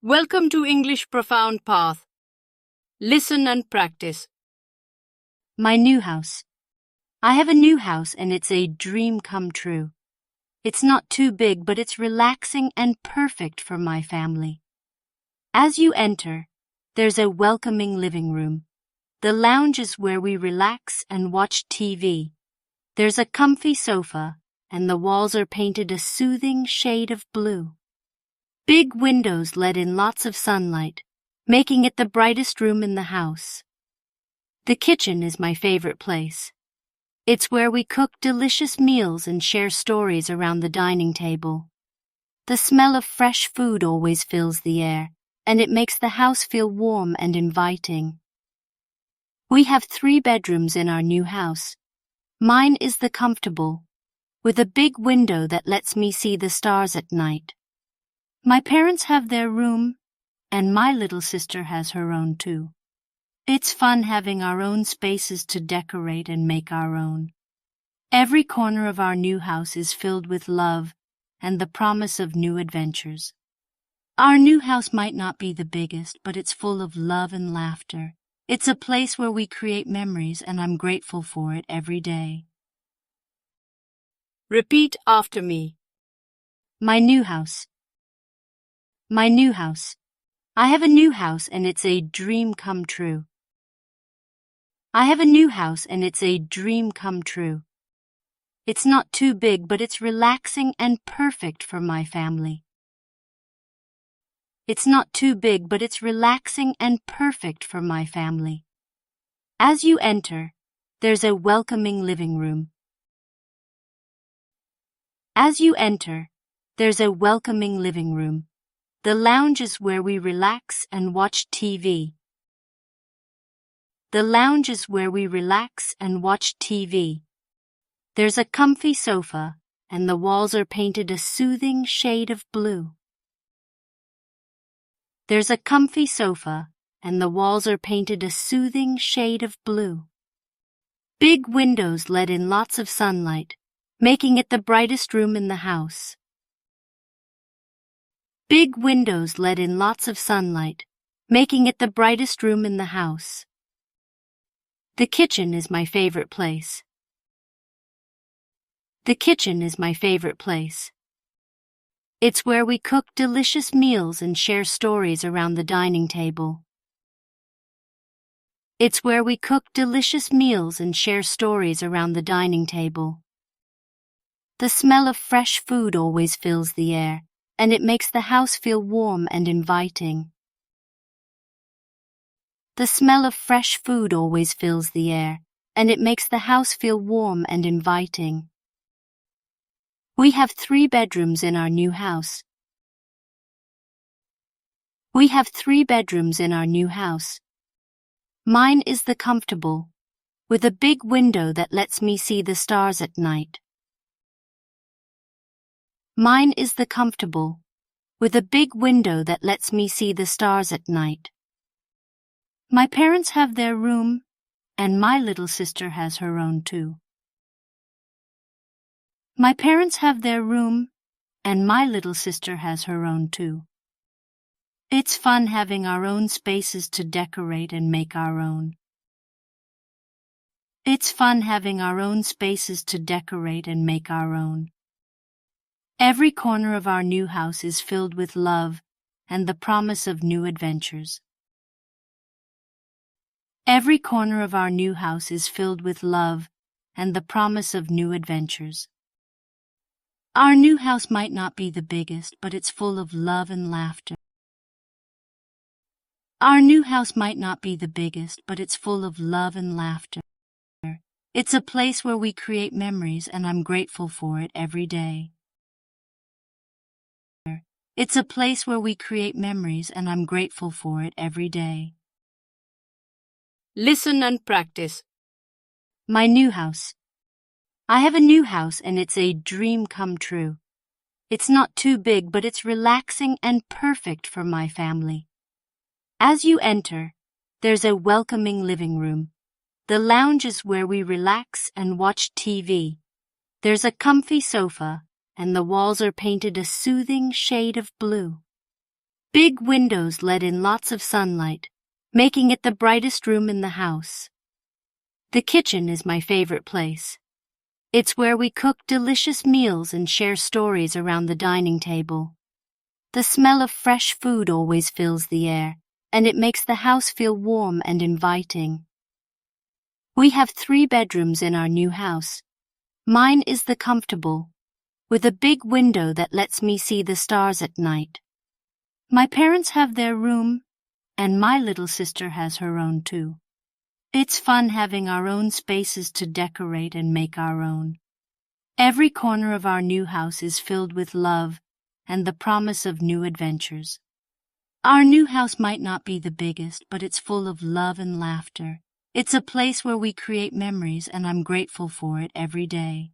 Welcome to English Profound Path. Listen and practice. My new house. I have a new house and it's a dream come true. It's not too big, but it's relaxing and perfect for my family. As you enter, there's a welcoming living room. The lounge is where we relax and watch TV. There's a comfy sofa, and the walls are painted a soothing shade of blue. Big windows let in lots of sunlight, making it the brightest room in the house. The kitchen is my favorite place. It's where we cook delicious meals and share stories around the dining table. The smell of fresh food always fills the air, and it makes the house feel warm and inviting. We have 3 bedrooms in our new house. Mine is the comfortable, with a big window that lets me see the stars at night. My parents have their room, and my little sister has her own too. It's fun having our own spaces to decorate and make our own. Every corner of our new house is filled with love and the promise of new adventures. Our new house might not be the biggest, but it's full of love and laughter. It's a place where we create memories, and I'm grateful for it every day. Repeat after me. My new house. My new house. I have a new house and it's a dream come true. I have a new house and it's a dream come true. It's not too big, but it's relaxing and perfect for my family. It's not too big, but it's relaxing and perfect for my family. As you enter, there's a welcoming living room. As you enter, there's a welcoming living room. The lounge is where we relax and watch TV. The lounge is where we relax and watch TV. There's a comfy sofa, and the walls are painted a soothing shade of blue. There's a comfy sofa, and the walls are painted a soothing shade of blue. Big windows let in lots of sunlight, making it the brightest room in the house. Big windows let in lots of sunlight, making it the brightest room in the house. The kitchen is my favorite place. The kitchen is my favorite place. It's where we cook delicious meals and share stories around the dining table. It's where we cook delicious meals and share stories around the dining table. The smell of fresh food always fills the air, and it makes the house feel warm and inviting. The smell of fresh food always fills the air, and it makes the house feel warm and inviting. We have 3 bedrooms in our new house. We have 3 bedrooms in our new house. Mine is the comfortable, with a big window that lets me see the stars at night. Mine is the comfortable, with a big window that lets me see the stars at night. My parents have their room, and my little sister has her own too. My parents have their room, and my little sister has her own too. It's fun having our own spaces to decorate and make our own. It's fun having our own spaces to decorate and make our own. Every corner of our new house is filled with love and the promise of new adventures. Every corner of our new house is filled with love and the promise of new adventures. Our new house might not be the biggest, but it's full of love and laughter. Our new house might not be the biggest, but it's full of love and laughter. It's a place where we create memories, and I'm grateful for it every day. It's a place where we create memories, and I'm grateful for it every day. Listen and practice. My new house. I have a new house and it's a dream come true. It's not too big, but it's relaxing and perfect for my family. As you enter, there's a welcoming living room. The lounge is where we relax and watch TV. There's a comfy sofa, and the walls are painted a soothing shade of blue. Big windows let in lots of sunlight, making it the brightest room in the house. The kitchen is my favorite place. It's where we cook delicious meals and share stories around the dining table. The smell of fresh food always fills the air, and it makes the house feel warm and inviting. We have 3 bedrooms in our new house. Mine is the comfortable, with a big window that lets me see the stars at night. My parents have their room, and my little sister has her own too. It's fun having our own spaces to decorate and make our own. Every corner of our new house is filled with love and the promise of new adventures. Our new house might not be the biggest, but it's full of love and laughter. It's a place where we create memories, and I'm grateful for it every day.